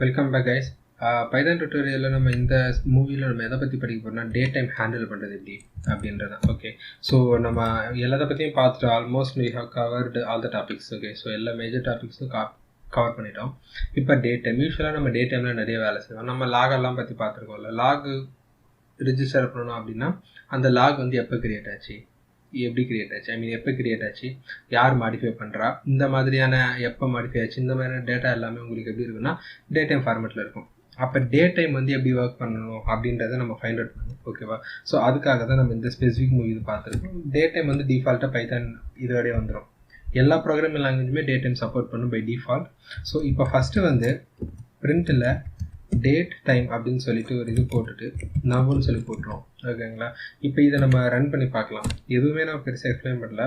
Welcome back guys. Python டுட்டோரியலில் நம்ம இந்த மூவியில் நம்ம எதை பற்றி படிக்க போகிறோம்னா டே டைம் ஹேண்டில் பண்ணுறது எப்படி அப்படின்றது. ஓகே, ஸோ நம்ம எல்லாத்த பற்றியும் பார்த்துட்டு almost we have covered all the topics. Okay, so எல்லா மேஜர் டாபிக்ஸும் கவர் பண்ணிட்டோம். இப்போ டே டைம் யூஸ்வலாக நம்ம டே டைமில் நிறைய வேலை செய்வோம். நம்ம லாகெல்லாம் பற்றி பார்த்துருக்கோம்ல. லாக் ரிஜிஸ்டர் பண்ணணும் அப்படின்னா அந்த லாக் வந்து எப்போ கிரியேட் ஆச்சு, எப்படி கிரியேட் ஆச்சு, எப்போ கிரியேட் ஆச்சு, யார் மாடிஃபை பண்ணுறா, இந்த மாதிரியான எப்போ மாடிஃபை ஆச்சு, இந்த மாதிரியான டேட்டா எல்லாமே உங்களுக்கு எப்படி இருக்குன்னா டே டைம் ஃபார்மேட்டில் இருக்கும். அப்போ டே டைம் வந்து எப்படி ஒர்க் பண்ணணும் அப்படின்றத நம்ம ஃபைண்ட் அவுட் பண்ணணும். ஓகேவா? ஸோ அதுக்காக தான் நம்ம இந்த ஸ்பெசிஃபிக் மூவி இது பார்த்துருக்கோம். டே டைம் வந்து டிஃபால்ட்டாக பைதான் இதோடய வந்துடும். எல்லா ப்ரோக்ராமிங் லாங்குவேஜுமே டே டைம் சப்போர்ட் பண்ணும் பை டிஃபால்ட். ஸோ இப்போ ஃபஸ்ட்டு வந்து பிரிண்ட்டில் டேட் டைம் அப்படின்னு சொல்லிட்டு ஒரு இது போட்டுட்டு நவ்வுன்னு சொல்லி போட்டுருவோம். ஓகேங்களா? இப்போ இதை நம்ம ரன் பண்ணி பார்க்கலாம். எதுவுமே நம்ம பெருசாக எக்ஸ்பிளைன் பண்ணல.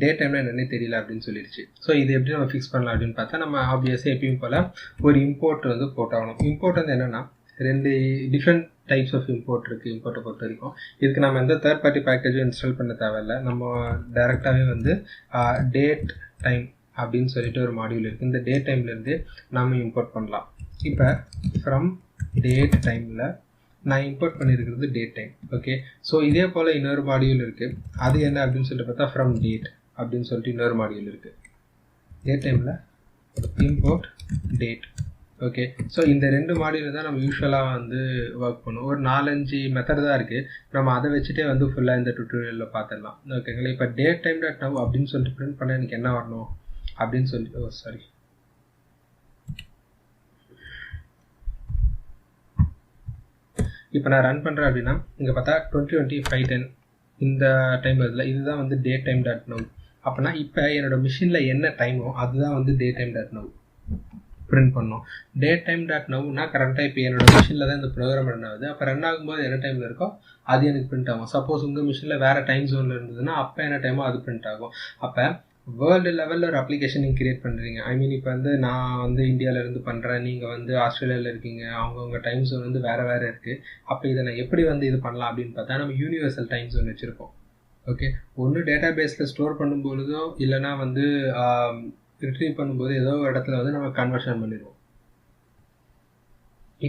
டே டைம்ல என்னன்னே தெரியல அப்படின்னு சொல்லிடுச்சு. ஸோ இது எப்படி நம்ம ஃபிக்ஸ் பண்ணலாம் அப்படின்னு பார்த்தா நம்ம ஆப்வியஸாக எப்பயும் போல் ஒரு இம்போர்ட் வந்து போட்டாகணும். இம்போர்ட் வந்து என்னென்னா ரெண்டு டிஃப்ரெண்ட் டைப்ஸ் ஆஃப் இம்போர்ட் இருக்குது. இம்போர்ட்டை பொறுத்த வரைக்கும் இதுக்கு நம்ம எந்த தேர்ட் பார்ட்டி பேக்கேஜும் இன்ஸ்டால் பண்ண தேவையில்லை. நம்ம டைரெக்டாகவே வந்து டேட் டைம் அப்படின்னு சொல்லிட்டு ஒரு மாடியூல் இருக்குது. இந்த டேட் டைம்லேருந்து நம்ம இம்போர்ட் பண்ணலாம். இப்போ ஃப்ரம் டேட் டைமில் நான் இம்போர்ட் பண்ணியிருக்கிறது டேட் டைம். ஓகே, ஸோ இதே போல் இன்னொரு மாடியூல் இருக்குது. அது என்ன அப்படின்னு சொல்லிட்டு பார்த்தா ஃப்ரம் டேட் அப்படின்னு சொல்லிட்டு இன்னொரு மாடியூல் இருக்குது. டேட் டைமில் இம்போர்ட் டேட். ஓகே, ஸோ இந்த ரெண்டு மாடியூல் தான் நம்ம யூஸ்வலாக வந்து ஒர்க் பண்ணுவோம். ஒரு 4-5 மெத்தட் தான் இருக்குது. நம்ம அதை வச்சுட்டே வந்து ஃபுல்லாக இந்த டுட்டோரியலில் பார்த்துடலாம். ஓகேங்களா? இப்போ டேட் டைம் டாட் நவ் அப்படின்னு சொல்லிட்டு பிரிண்ட் பண்ண எனக்கு என்ன வரணும் அப்படின்னு சொல்லிட்டு இப்போ நான் ரன் பண்ணுறேன் அப்படின்னா இங்கே பார்த்தா 2020 இந்த டைம் இதில் இதுதான் வந்து டே டைம் டாட் நவ். அப்படின்னா இப்போ என்னோட மிஷினில் என்ன டைமோ அதுதான் வந்து date time dot now print பண்ணோம். டே டைம் டாட் நவ்னா கரெக்டாக இப்போ என்னோட மிஷினில் தான் இந்த ப்ரோக்ராம் ரன் ஆகுது. அப்போ ரன் ஆகும்போது என்ன டைமில் இருக்கோ அது எனக்கு பிரிண்ட் ஆகும். சப்போஸ் உங்கள் மிஷினில் வேறு டைம் ஜோனில் இருந்ததுன்னா அப்போ என்ன டைமோ அது பிரிண்ட் ஆகும். அப்போ வேர்ல்டு லெவலில் ஒரு அப்ளிகேஷன் நீங்கள் கிரியேட் பண்ணுறீங்க. இப்போ வந்து நான் வந்து இந்தியாவிலேருந்து பண்ணுறேன், நீங்கள் வந்து ஆஸ்திரேலியாவில் இருக்கீங்க, அவங்கவுங்க டைம் ஜோன் வந்து வேறு வேறு இருக்குது. அப்போ இதை நான் எப்படி வந்து இது பண்ணலாம் அப்படின்னு பார்த்தா நம்ம யூனிவர்சல் டைம் ஜோன் வச்சுருக்கோம். ஓகே, ஒன்று டேட்டா பேஸில் ஸ்டோர் பண்ணும்பொழுதோ இல்லைனா வந்து ரிட்ரீவ் பண்ணும்போது ஏதோ ஒரு இடத்துல வந்து நம்ம கன்வர்ஷன் பண்ணிடுவோம்.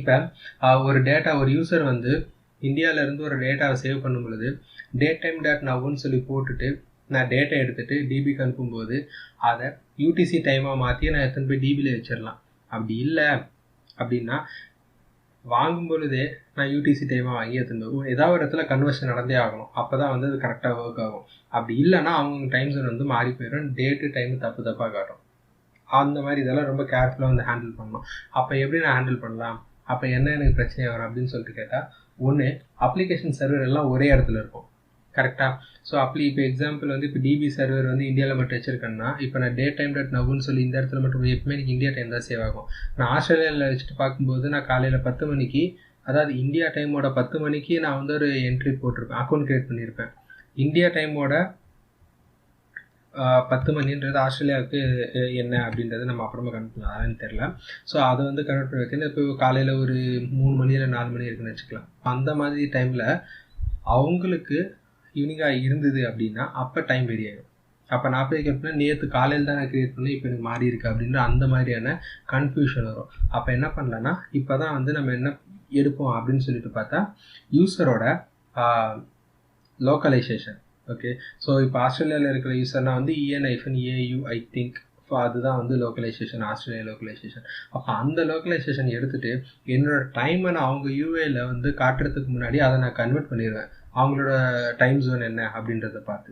இப்போ ஒரு யூசர் வந்து இந்தியாவிலேருந்து ஒரு டேட்டாவை சேவ் பண்ணும் பொழுது டேட் டைம் டாட் நவ்னு சொல்லி போட்டுட்டு நான் டேட்டா எடுத்துகிட்டு டிபிக்கு அனுப்பும்போது அதை யூடிசி டைமாக மாற்றி நான் எத்தனை போய் டிபியில் வச்சிடலாம். அப்படி இல்லை அப்படின்னா வாங்கும் பொழுதே நான் யூடிசி டைமாக வாங்கி எடுத்துட்டு ஏதாவது ஒரு இடத்துல கன்வர்ஷன் நடந்தே ஆகணும். அப்போ தான் வந்து அது கரெக்டாக ஒர்க் ஆகும். அப்படி இல்லைன்னா அவங்க டைம் ஜோன் வந்து மாறி போயிடும், டேட்டு டைமு தப்பாக காட்டும். அந்த மாதிரி இதெல்லாம் ரொம்ப கேர்ஃபுல்லாக வந்து ஹேண்டில் பண்ணணும். அப்போ எப்படி நான் ஹேண்டில் பண்ணலாம், அப்போ என்ன எனக்கு பிரச்சனை வரும் அப்படின்னு சொல்லிட்டு கேட்டால், ஒன்று அப்ளிகேஷன் சர்வர் எல்லாம் ஒரே இடத்துல இருக்கும். கரெக்டாக? ஸோ இப்போ எக்ஸாம்பிள் வந்து இப்போ டிபி சர்வர் வந்து இந்தியாவில் மட்டும் வச்சிருக்கேன்னா இப்போ நான் டே டைம் டாட் நவ்னு சொல்லி இந்த இடத்துல மட்டும் எப்பவுமே எனக்கு இந்தியா டைம் தான் சேவ் ஆகும். நான் ஆஸ்திரேலியாவில் வச்சுட்டு பார்க்கும்போது நான் காலையில் 10 மணிக்கு, அதாவது இந்தியா டைமோட 10 மணிக்கு நான் வந்து ஒரு என்ட்ரி போட்டிருப்பேன், அக்கௌண்ட் கிரியேட் பண்ணியிருப்பேன். இந்தியா டைமோட 10 மணின்றது ஆஸ்திரேலியாவுக்கு என்ன அப்படின்றது நம்ம அப்புறமா கனெக்ட் பண்ணலாம், அதெல்லாம் தெரியல. ஸோ அதை வந்து கனெக்ட் பண்ணி வைக்கணும். இப்போ காலையில் ஒரு 3 மணி இல்லை 4 மணி இருக்குன்னு வச்சுக்கலாம். அந்த மாதிரி டைமில் அவங்களுக்கு ஈவினிங்காக இருந்தது அப்படின்னா அப்போ டைம் வெரி ஆகிடும். அப்போ நான் போய் கேட்பேன், நேற்று காலையில் தான் நான் கிரியேட் பண்ணேன், இப்போ எனக்கு மாறி இருக்கு அப்படின்ற அந்த மாதிரியான கன்ஃபியூஷன் வரும். அப்போ என்ன பண்ணலன்னா இப்போ தான் வந்து நம்ம என்ன எடுப்போம் அப்படின்னு சொல்லிட்டு பார்த்தா யூசரோட லோக்கலைசேஷன். ஓகே, ஸோ இப்போ ஆஸ்திரேலியாவில் இருக்கிற யூசர்னா வந்து EN-AU ஐ திங்க் அதுதான் வந்து லோக்கலைசேஷன், ஆஸ்திரேலியா லோக்கலைசேஷன். அப்போ அந்த லோக்கலைசேஷன் எடுத்துகிட்டு என்னோட டைமை நான் அவங்க யூஏல வந்து காட்டுறதுக்கு முன்னாடி அதை நான் கன்வெர்ட் பண்ணிடுவேன் அவங்களோட டைம் ஜோன் என்ன அப்படின்றத பார்த்து.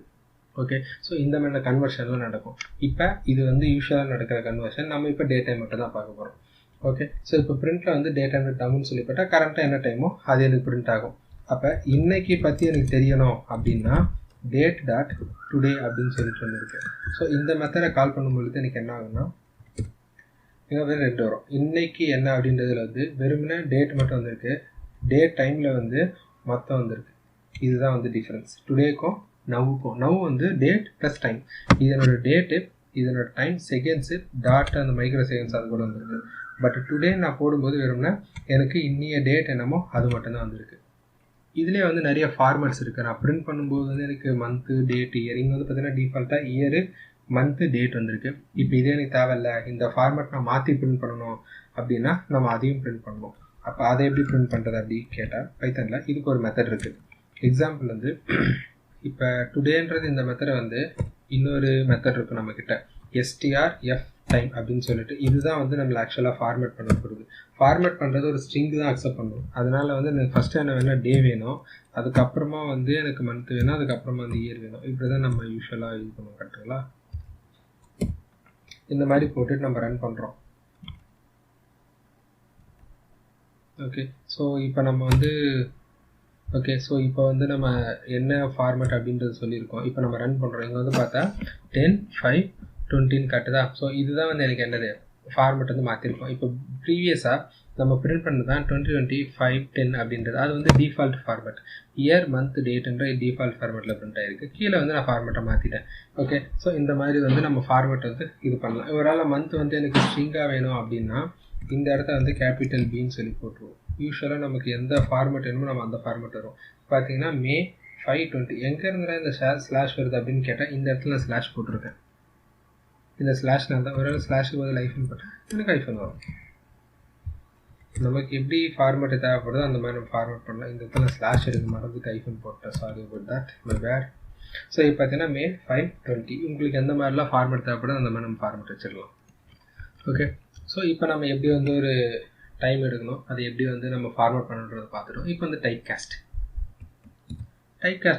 ஓகே, ஸோ இந்த மாதிரி கன்வர்ஷன்லாம் நடக்கும். இப்போ இது வந்து யூஸ்வலாக நடக்கிற கன்வர்ஷன். நம்ம இப்போ டே டைம் மட்டும் தான் பார்க்க போகிறோம். ஓகே, ஸோ இப்போ பிரிண்ட்டில் வந்து டே டைம் டவுன்னு சொல்லிப்பட்டால் கரெக்டாக என்ன டைமோ அது எனக்கு பிரிண்ட் ஆகும். அப்போ இன்னைக்கு பற்றி எனக்கு தெரியணும் அப்படின்னா டேட் டாட் டுடே அப்படின்னு சொல்லிட்டு வந்துருக்கு. ஸோ இந்த மெத்தடை கால் பண்ணும்பொழுது எனக்கு என்ன ஆகும்னா இங்கே வந்து 2 வரும். இன்னைக்கு என்ன அப்படின்றதுல வந்து வெறுமனே டேட் மட்டும் வந்திருக்கு, டேட் டைமில் வந்து மொத்தம் வந்திருக்கு. இதுதான் வந்து டிஃப்ரென்ஸ் டுடேக்கும் நவ்வுக்கும். நவ் வந்து டேட் ப்ளஸ் டைம், இதனோட டேட்டு இதனோட டைம் செகண்ட்ஸு டாட் அந்த மைக்ரோ செகண்ட்ஸ் அது கூட வந்துருக்கு. பட் டுடே நான் போடும்போது வெறும்னா எனக்கு இன்னிய டேட் என்னமோ அது மட்டும்தான் வந்திருக்கு. இதுலேயே வந்து நிறைய ஃபார்மேட்ஸ் இருக்குது. நான் பிரிண்ட் பண்ணும்போது வந்து எனக்கு மந்த்து டேட் இயர் இங்கே வந்து பார்த்தீங்கன்னா டிஃபால்ட்டாக இயரு மந்த்து டேட் வந்திருக்கு. இப்போ இதே எனக்கு தேவையில்ல, இந்த ஃபார்மேட் நான் மாற்றி பிரிண்ட் பண்ணணும் அப்படின்னா நம்ம அதையும் பிரிண்ட் பண்ணணும். அப்போ அதை எப்படி பிரிண்ட் பண்ணுறது அப்படின்னு கேட்டால் பைத்தனில் இதுக்கு ஒரு மெத்தட் இருக்குது. எக்ஸாம்பிள் வந்து இப்போ டுடேன்றது இந்த மெத்தடை வந்து இன்னொரு மெத்தட் இருக்குது நம்மக்கிட்ட, எஸ்டிஆர்எஃப் டைம் அப்படின்னு சொல்லிட்டு. இதுதான் வந்து நம்மளை ஆக்சுவலாக ஃபார்மேட் பண்ண போகிறது. ஃபார்மேட் பண்ணுறது ஒரு ஸ்ட்ரிங் தான் அக்செப்ட் பண்ணும். அதனால் வந்து எனக்கு ஃபஸ்ட்டு என்ன வேணும், டே வேணும், அதுக்கப்புறமா வந்து எனக்கு மந்த் வேணும், அதுக்கப்புறமா வந்து இயர் வேணும். இப்படி தான் நம்ம யூஸ்வலாக இது பண்ணுவோம். கரெக்டுங்களா? இந்த மாதிரி போட்டுட்டு நம்ம ரன் பண்ணுறோம். ஓகே, ஸோ இப்போ நம்ம வந்து இப்போ வந்து நம்ம என்ன ஃபார்மேட் அப்படின்றது சொல்லியிருக்கோம். இப்போ நம்ம ரன் பண்ணுறோம். இங்கே வந்து பார்த்தா 10/5/20 கட்டுதா. ஸோ இதுதான் வந்து எனக்கு என்னது ஃபார்மேட் வந்து மாற்றிருக்கோம். இப்போ ப்ரீவியஸாக நம்ம பிரிண்ட் பண்ணது தான் 20/20/5/10 அப்படின்றது. அது வந்து டிஃபால்ட் ஃபார்மேட். இயர் மந்த் டேட்ன்ற டிஃபால்ட் ஃபார்மேட்டில் பிரிண்ட் ஆகிருக்கு. கீழே வந்து நான் ஃபார்மேட்டை மாற்றிட்டேன். ஓகே, ஸோ இந்த மாதிரி வந்து நம்ம ஃபார்மேட் வந்து இது பண்ணலாம். ஒரு மந்த் வந்து எனக்கு ஸ்ட்ரிங்காக வேணும் அப்படின்னா இந்த இடத்த வந்து கேபிட்டல் பின்னு சொல்லி போட்டுருவோம். யூஸ்வலாக நமக்கு எந்த ஃபார்மேட் வேணுமோ நம்ம அந்த ஃபார்மேட் வரும். பார்த்தீங்கன்னா May 5/20 எங்கே இருந்தால் இந்த ஸ்லாஷ் வருது அப்படின்னு கேட்டால் இந்த இடத்துல நான் ஸ்லாஷ் போட்டிருக்கேன். இந்த ஸ்லாஷ்னால தான் ஒரு ஸ்லாஷுக்கு பதில் ஐஃபன் போட்டேன், எனக்கு ஐஃபன் வரும். நமக்கு எப்படி ஃபார்மேட் தேவைப்படுதோ அந்த மாதிரி நம்ம ஃபார்மேட் பண்ணலாம். இந்த இடத்துல ஸ்லாஷ் எடுக்க மறந்துட்டு ஐஃபன் போட்டேன், sorry about that, my bad. So இப்போ பார்த்தீங்கன்னா May 5/20 உங்களுக்கு எந்த மாதிரிலாம் ஃபார்மேட் தேவைப்படுதோ அந்த மாதிரி நம்ம ஃபார்மேட் வச்சிடலாம். ஓகே, ஸோ இப்போ நம்ம எப்படி வந்து ஒரு டைம் எடுக்கணும், அதை எப்படி வந்து நம்ம ஃபார்மேட் பண்ணுறதை பார்த்துட்டோம். இப்போ வந்து டைப் காஸ்ட்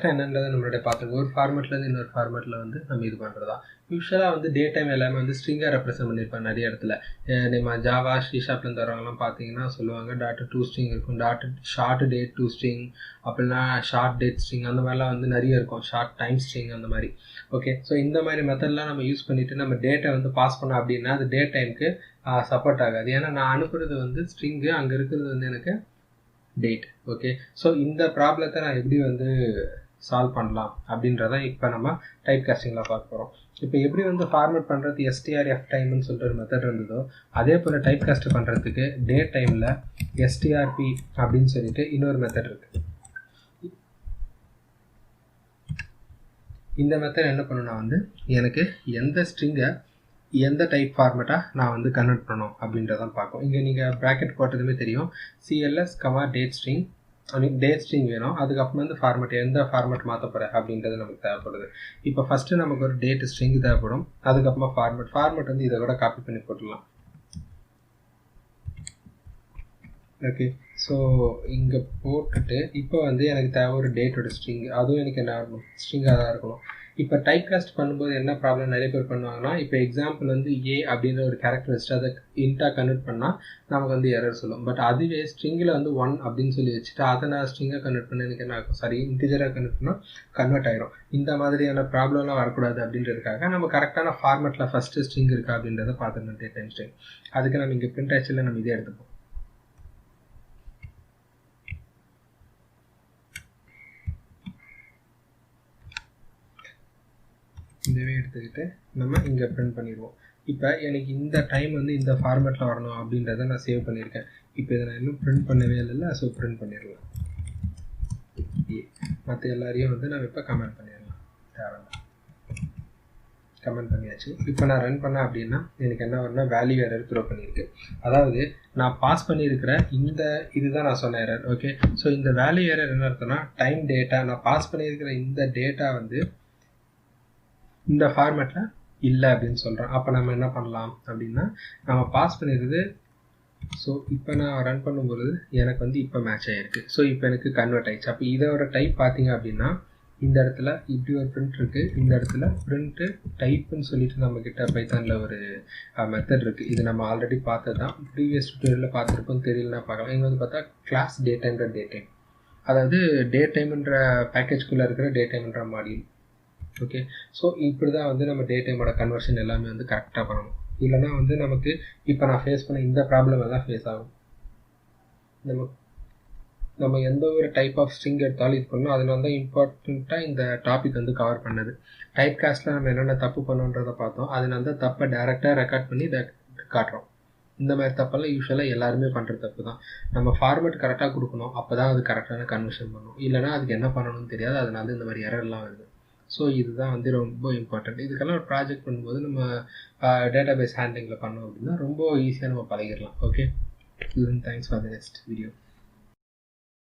என்னன்றதை நம்மளுடைய பார்த்துருக்கோம். ஒரு ஃபார்மேட்லேருந்து இன்னொரு ஃபார்மேட்டில் வந்து நம்ம இது பண்ணுறதா. யூஸ்வலாக வந்து டே டைம் எல்லாமே வந்து ஸ்ட்ரிங்காக ரெப்ரசென்ட் பண்ணியிருப்பாங்க நிறைய இடத்துல. நம்ம ஜாவா ஷாப்லேருந்து வரவங்கலாம் பார்த்தீங்கன்னா சொல்லுவாங்க .2 ஸ்ட்ரிங் இருக்கும், ஷார்ட் டேட் 2 ஸ்ட்ரிங், அப்படின்னா ஷார்ட் டேட் ஸ்ட்ரிங், அந்த மாதிரிலாம் வந்து நிறைய இருக்கும், ஷார்ட் டைம் ஸ்ட்ரிங் அந்த மாதிரி. ஓகே, ஸோ இந்த மாதிரி மெத்தட்லாம் நம்ம யூஸ் பண்ணிவிட்டு நம்ம டேட்டை வந்து பாஸ் பண்ணோம் அப்படின்னா அது டே டைமுக்கு சப்போர்ட் ஆகாது. ஏன்னா நான் அனுப்புறது வந்து ஸ்ட்ரிங்கு, அங்கே இருக்கிறது வந்து எனக்கு டேட். ஓகே, ஸோ இந்த ப்ராப்ளத்தை நான் எப்படி வந்து சால்வ் பண்ணலாம் அப்படின்றத இப்போ நம்ம டைப் காஸ்டிங்கில் பார்க்க போகிறோம். இப்போ எப்படி வந்து ஃபார்மேட் பண்ணுறது எஸ்டிஆர்எஃப் டைம்னு சொல்லிட்டு ஒரு மெத்தட் இருந்ததோ அதே போல் டைப் காஸ்ட் பண்ணுறதுக்கு டே டைமில் எஸ்டிஆர்பி அப்படின்னு சொல்லிட்டு இன்னொரு மெத்தட் இருக்குது. இந்த மெத்தட் என்ன பண்ணுன்னா வந்து எனக்கு எந்த ஸ்ட்ரிங்கை எந்த டைப் ஃபார்மேட்டாக நான் வந்து கன்வெர்ட் பண்ணணும் அப்படின்றதான் பார்க்கும். இங்கே நீங்கள் ப்ராக்கெட் போட்டதுமே தெரியும், CLS, date string, date string வேணும், அதுக்கப்புறம் வந்து ஃபார்மேட் எந்த ஃபார்மேட் மாற்ற போகிறேன் அப்படின்றது நமக்கு தேவைப்படுது. இப்போ ஃபஸ்ட்டு நமக்கு ஒரு டேட் ஸ்ட்ரிங் தேவைப்படும், அதுக்கப்புறமா ஃபார்மேட் வந்து இதை கூட காப்பி பண்ணி போட்டுடலாம். ஓகே, ஸோ இங்கே போட்டுட்டு இப்போ வந்து எனக்கு தேவை ஒரு டேட்டோட ஸ்ட்ரிங், அதுவும் எனக்கு என்ன ஆகணும், ஸ்ட்ரிங்காக தான் இருக்கணும். இப்போ டைப் காஸ்ட் பண்ணும்போது என்ன ப்ராப்ளம் நிறைய பேர் பண்ணுவாங்கன்னா, இப்போ எக்ஸாம்பிள் வந்து ஏ அப்படின்ற ஒரு கேரக்டர் வச்சுட்டு அதை இன்ட்டாக கன்வெர்ட் பண்ணால் நமக்கு வந்து எரர் சொல்லும். பட் அதுவே ஸ்ட்ரிங்கில் வந்து 1 அப்படின்னு சொல்லி வச்சுட்டு அதை நான் ஸ்ட்ரிங்காக கன்வெர்ட் பண்ண எனக்கு என்ன ஆகும், சரி இன்டிஜராக கன்வெர்ட் பண்ணால் கன்வெர்ட் ஆகிரும். இந்த மாதிரியான ப்ராப்ளம்லாம் வரக்கூடாது அப்படின்றதுக்காக நம்ம கரெக்டான ஃபார்மேட்டில் ஃபஸ்ட்டு ஸ்ட்ரிங் இருக்கா அப்படின்றத பார்த்துக்கணும். டேட் டைம் ஸ்ட்ரிங் அதுக்கு நம்ம இங்கே பிரிண்ட் ஆக்சுவலில் நம்ம இதே எடுத்துப்போம். இதவே எடுத்துக்கிட்டு நம்ம இங்கே பிரிண்ட் பண்ணிடுவோம். இப்போ எனக்கு இந்த டைம் வந்து இந்த ஃபார்மேட்டில் வரணும் அப்படின்றத நான் சேவ் பண்ணியிருக்கேன். இப்போ இதை நான் இன்னும் பிரிண்ட் பண்ணவே இல்லைல்ல, ஸோ பிரிண்ட் பண்ணிடலாம். மற்ற எல்லாரையும் வந்து நம்ம இப்போ கமெண்ட் பண்ணிடலாம், தேவையில்ல, கமெண்ட் பண்ணியாச்சு. இப்போ நான் ரன் பண்ணேன் அப்படின்னா எனக்கு என்ன வரும்னா வேல்யூ எரர் த்ரோ பண்ணியிருக்கு. அதாவது நான் பாஸ் பண்ணியிருக்கிற இந்த இதுதான் நான் சொன்ன எரர். ஓகே, ஸோ இந்த வேல்யூ எரர் என்ன அர்த்தம்னா டைம் டேட்டா, நான் பாஸ் பண்ணியிருக்கிற இந்த டேட்டா வந்து இந்த ஃபார்மேட்டில் இல்லை அப்படின்னு சொல்கிறேன். அப்போ நம்ம என்ன பண்ணலாம் அப்படின்னா நம்ம பாஸ் பண்ணிடுறது. ஸோ இப்போ நான் ரன் பண்ணும்போது எனக்கு வந்து இப்போ மேட்ச் ஆகிருக்கு. ஸோ இப்போ எனக்கு கன்வெர்ட் ஆகிடுச்சு. அப்போ இதோட டைப் பார்த்தீங்க அப்படின்னா இந்த இடத்துல இப்படி ஒரு பிரிண்ட் இருக்குது, இந்த இடத்துல பிரிண்ட்டு டைப்புன்னு சொல்லிட்டு நம்மக்கிட்ட பைத்தானில் ஒரு மெத்தட் இருக்குது. இது நம்ம ஆல்ரெடி பார்த்தது தான், ப்ரீவியஸ் டுட்டோரியலில் பார்த்துருப்போம், தெரியலனா பார்க்கலாம். இங்கே வந்து பார்த்தா கிளாஸ் டே டைம்ன்ற டே டைம், அதாவது டே டைம்ன்ற பேக்கேஜ்குள்ளே இருக்கிற டே டைம்ன்ற மாடியூல். ஓகே, ஸோ இப்படி தான் வந்து நம்ம டே டைமோட கன்வர்ஷன் எல்லாமே வந்து கரெக்டாக பண்ணணும். இல்லைனா வந்து நமக்கு இப்போ நான் ஃபேஸ் பண்ண இந்த ப்ராப்ளம் எல்லாம் ஃபேஸ் ஆகும். நம்ம எந்த ஒரு டைப் ஆஃப் ஸ்ட்ரிங் எடுத்தாலும் இது பண்ணணும். அதனால தான் இம்பார்ட்டண்ட்டாக இந்த டாபிக் வந்து கவர் பண்ணது. டைப் காஸ்ட்டில் நம்ம என்னென்ன தப்பு பண்ணோன்றதை பார்த்தோம். அதனால தான் தப்பை டேரெக்டாக ரெக்கார்ட் பண்ணி இதை காட்டுறோம். இந்த மாதிரி தப்பெல்லாம் யூஸ்வலாக எல்லாருமே பண்ணுற தப்பு தான். நம்ம ஃபார்மேட் கரெக்டாக கொடுக்கணும், அப்போ தான் அது கரெக்டான கன்வர்ஷன் பண்ணணும். இல்லைனா அதுக்கு என்ன பண்ணணும்னு தெரியாது, அதனால இந்த மாதிரி எரர்லாம் வருது. ஸோ இதுதான் வந்து ரொம்ப இம்பார்ட்டன்ட். இதுக்கெல்லாம் ஒரு ப்ராஜெக்ட் பண்ணும்போது நம்ம டேட்டா பேஸ் ஹேண்ட்லிங்கில் பண்ணோம் அப்படின்னா ரொம்ப ஈஸியாக நம்ம பழகிடலாம். Okay, thanks for the next video.